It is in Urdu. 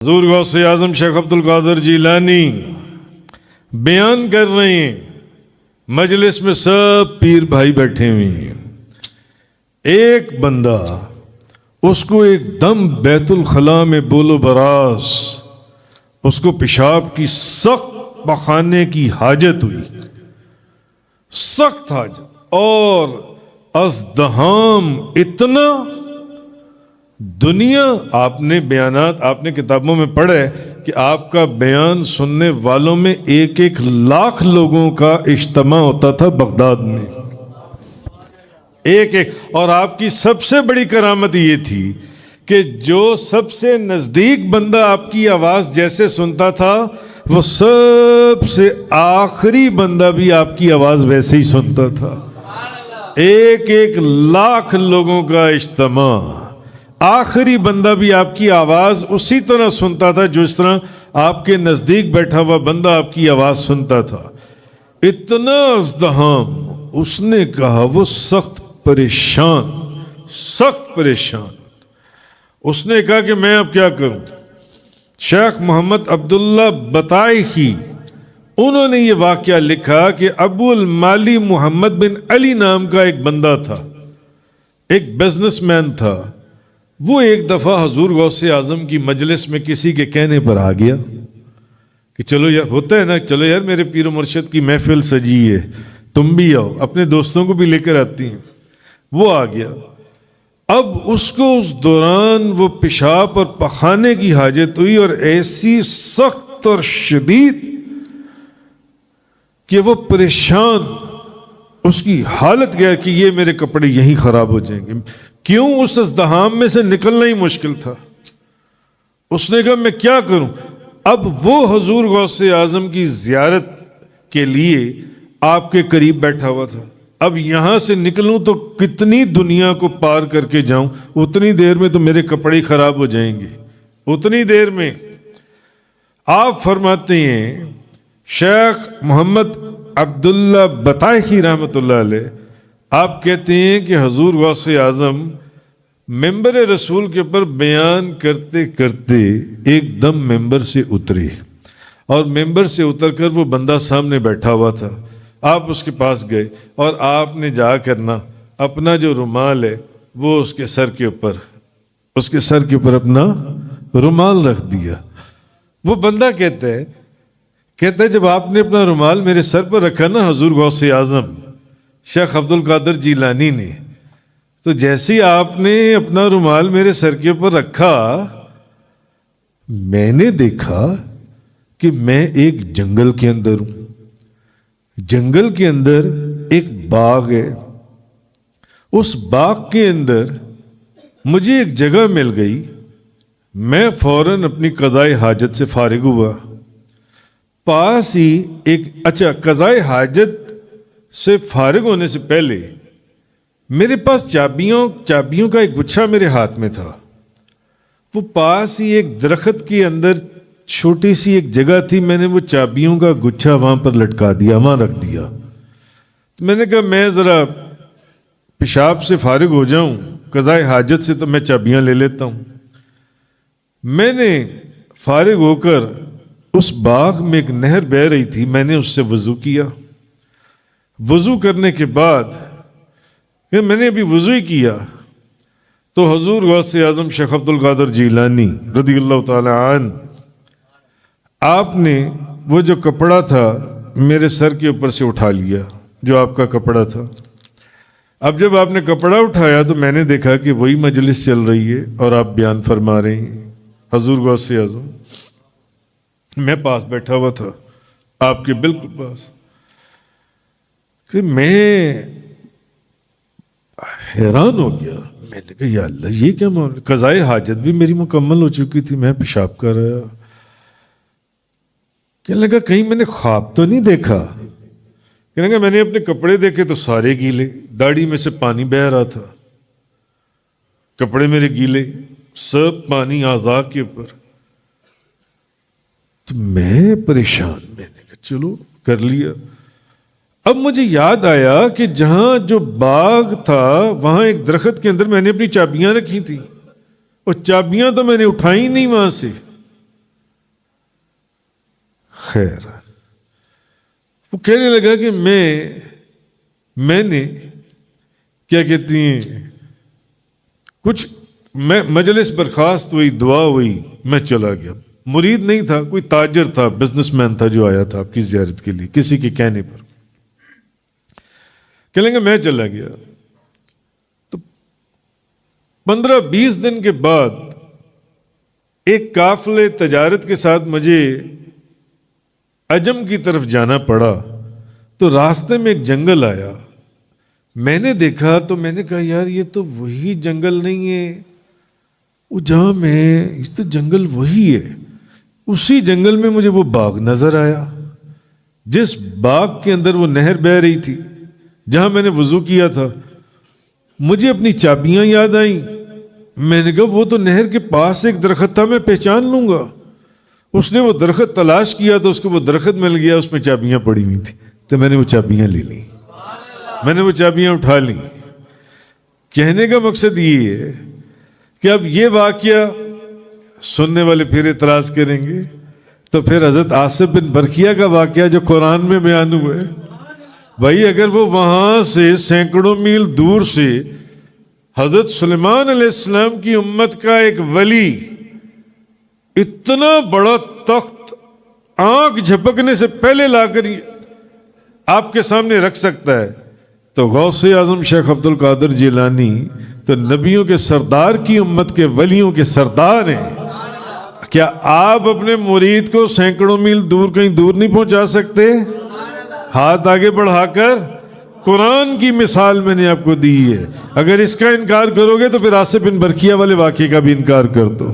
حضور غوث اعظم شیخ عبد القادر جیلانی بیان کر رہے ہیں، مجلس میں سب پیر بھائی بیٹھے ہوئے ہیں. ایک بندہ اس کو ایک دم بیت الخلاء میں بول و براز، اس کو پیشاب کی سخت پخانے کی حاجت ہوئی، سخت حاجت، اور ازدحام اتنا. دنیا آپ نے بیانات، آپ نے کتابوں میں پڑھا ہے کہ آپ کا بیان سننے والوں میں 1,00,000 لوگوں کا اجتماع ہوتا تھا بغداد میں، ایک. اور آپ کی سب سے بڑی کرامت یہ تھی کہ جو سب سے نزدیک بندہ آپ کی آواز جیسے سنتا تھا، وہ سب سے آخری بندہ بھی آپ کی آواز ویسے ہی سنتا تھا. 1,00,000 لوگوں کا اجتماع، آخری بندہ بھی آپ کی آواز اسی طرح سنتا تھا جس طرح آپ کے نزدیک بیٹھا ہوا بندہ آپ کی آواز سنتا تھا. اتنا ازدحام. اس نے کہا وہ سخت پریشان، سخت پریشان. اس نے کہا کہ میں اب کیا کروں. شیخ محمد عبداللہ بطائحی، انہوں نے یہ واقعہ لکھا کہ ابو المالی محمد بن علی نام کا ایک بندہ تھا، ایک بزنس مین تھا. وہ ایک دفعہ حضور غوث اعظم کی مجلس میں کسی کے کہنے پر آ گیا کہ چلو یار، ہوتا ہے نا، چلو یار میرے پیر و مرشد کی محفل سجی ہے، تم بھی آؤ، اپنے دوستوں کو بھی لے کر آتی ہیں. وہ آ گیا. اب اس کو اس دوران وہ پیشاب اور پخانے کی حاجت ہوئی، اور ایسی سخت اور شدید کہ وہ پریشان، اس کی حالت گیا کہ یہ میرے کپڑے یہیں خراب ہو جائیں گے. کیوں؟ اس ازدحام میں سے نکلنا ہی مشکل تھا. اس نے کہا میں کیا کروں. اب وہ حضور غوث اعظم کی زیارت کے لیے آپ کے قریب بیٹھا ہوا تھا. اب یہاں سے نکلوں تو کتنی دنیا کو پار کر کے جاؤں، اتنی دیر میں تو میرے کپڑے خراب ہو جائیں گے. اتنی دیر میں آپ فرماتے ہیں، شیخ محمد عبداللہ بطائحی رحمۃ اللہ علیہ، آپ کہتے ہیں کہ حضور غوث اعظم ممبر رسول کے اوپر بیان کرتے کرتے ایک دم ممبر سے اترے، اور ممبر سے اتر کر وہ بندہ سامنے بیٹھا ہوا تھا. آپ اس کے پاس گئے اور آپ نے جا کرنا اپنا جو رومال ہے وہ اس کے سر کے اوپر اپنا رومال رکھ دیا. وہ بندہ کہتا ہے جب آپ نے اپنا رومال میرے سر پر رکھا نا حضور غوث اعظم شیخ عبد القادر جیلانی نے، تو جیسے ہی آپ نے اپنا رومال میرے سر کے اوپر رکھا، میں نے دیکھا کہ میں ایک جنگل کے اندر ہوں. جنگل کے اندر ایک باغ ہے. اس باغ کے اندر مجھے ایک جگہ مل گئی. میں فوراً اپنی قضائے حاجت سے فارغ ہوا. پاس ہی قضائے حاجت سے فارغ ہونے سے پہلے میرے پاس چابیوں کا ایک گچھا میرے ہاتھ میں تھا. وہ پاس ہی ایک درخت کے اندر چھوٹی سی ایک جگہ تھی. میں نے وہ چابیوں کا گچھا وہاں پر لٹکا دیا، وہاں رکھ دیا. میں نے کہا میں ذرا پیشاب سے فارغ ہو جاؤں، قضائے حاجت سے، تو میں چابیاں لے لیتا ہوں. میں نے فارغ ہو کر اس باغ میں ایک نہر بہہ رہی تھی، میں نے اس سے وضو کیا. وضو کرنے کے بعد کہ میں نے ابھی وضو ہی کیا تو حضور غوث اعظم شیخ عبد القادر جیلانی رضی اللہ تعالی عنہ، آپ نے وہ جو کپڑا تھا میرے سر کے اوپر سے اٹھا لیا، جو آپ کا کپڑا تھا. اب جب آپ نے کپڑا اٹھایا تو میں نے دیکھا کہ وہی مجلس چل رہی ہے اور آپ بیان فرما رہے ہیں. حضور غوث اعظم، میں پاس بیٹھا ہوا تھا آپ کے بالکل پاس، کہ میں حیران ہو گیا. میں نے کہا یا اللہ، یہ کیا معاملہ. قضائے حاجت بھی میری مکمل ہو چکی تھی، میں پیشاب کر رہا. کہنے لگا کہیں میں نے خواب تو نہیں دیکھا. کہنے لگا میں نے اپنے کپڑے دیکھے تو سارے گیلے، داڑھی میں سے پانی بہہ رہا تھا، کپڑے میرے گیلے، سب پانی اعضاء کے اوپر. تو میں پریشان. میں نے کہا چلو کر لیا. اب مجھے یاد آیا کہ جہاں جو باغ تھا وہاں ایک درخت کے اندر میں نے اپنی چابیاں رکھی تھی، اور چابیاں تو میں نے اٹھائی نہیں وہاں سے. خیر وہ کہنے لگا کہ میں نے کیا کہتی ہیں کچھ میں مجلس برخاست ہوئی، دعا ہوئی، میں چلا گیا. مرید نہیں تھا، کوئی تاجر تھا، بزنس مین تھا جو آیا تھا آپ کی زیارت کے لیے کسی کے کہنے پر. کہنے لگا میں چلا گیا. تو 15-20 دن کے بعد ایک قافلے تجارت کے ساتھ مجھے عجم کی طرف جانا پڑا. تو راستے میں ایک جنگل آیا، میں نے دیکھا تو میں نے کہا یار یہ تو وہی جنگل نہیں ہے وہ جہاں میں، اس تو جنگل وہی ہے. اسی جنگل میں مجھے وہ باغ نظر آیا، جس باغ کے اندر وہ نہر بہہ رہی تھی جہاں میں نے وضو کیا تھا. مجھے اپنی چابیاں یاد آئیں. میں نے کہا وہ تو نہر کے پاس ایک درخت تھا، میں پہچان لوں گا. اس نے وہ درخت تلاش کیا تو اس کو وہ درخت مل گیا، اس میں چابیاں پڑی ہوئی تھیں. تو میں نے وہ چابیاں لے لیں، میں نے وہ چابیاں اٹھا لیں. کہنے کا مقصد یہ ہے کہ اب یہ واقعہ سننے والے پھر اعتراض کریں گے تو پھر حضرت آصف بن برقیہ کا واقعہ جو قرآن میں بیان ہوا ہے، بھائی اگر وہ وہاں سے سینکڑوں میل دور سے حضرت سلیمان علیہ السلام کی امت کا ایک ولی اتنا بڑا تخت آنکھ جھپکنے سے پہلے لا کر آپ کے سامنے رکھ سکتا ہے تو غوث اعظم شیخ عبد القادر جیلانی تو نبیوں کے سردار کی امت کے ولیوں کے سردار ہیں. کیا آپ اپنے مرید کو سینکڑوں میل دور کہیں دور نہیں پہنچا سکتے؟ ہاتھ آگے بڑھا کر قرآن کی مثال میں نے آپ کو دی ہے. اگر اس کا انکار کرو گے تو پھر آصف بن برقیہ والے واقعے کا بھی انکار کر دو.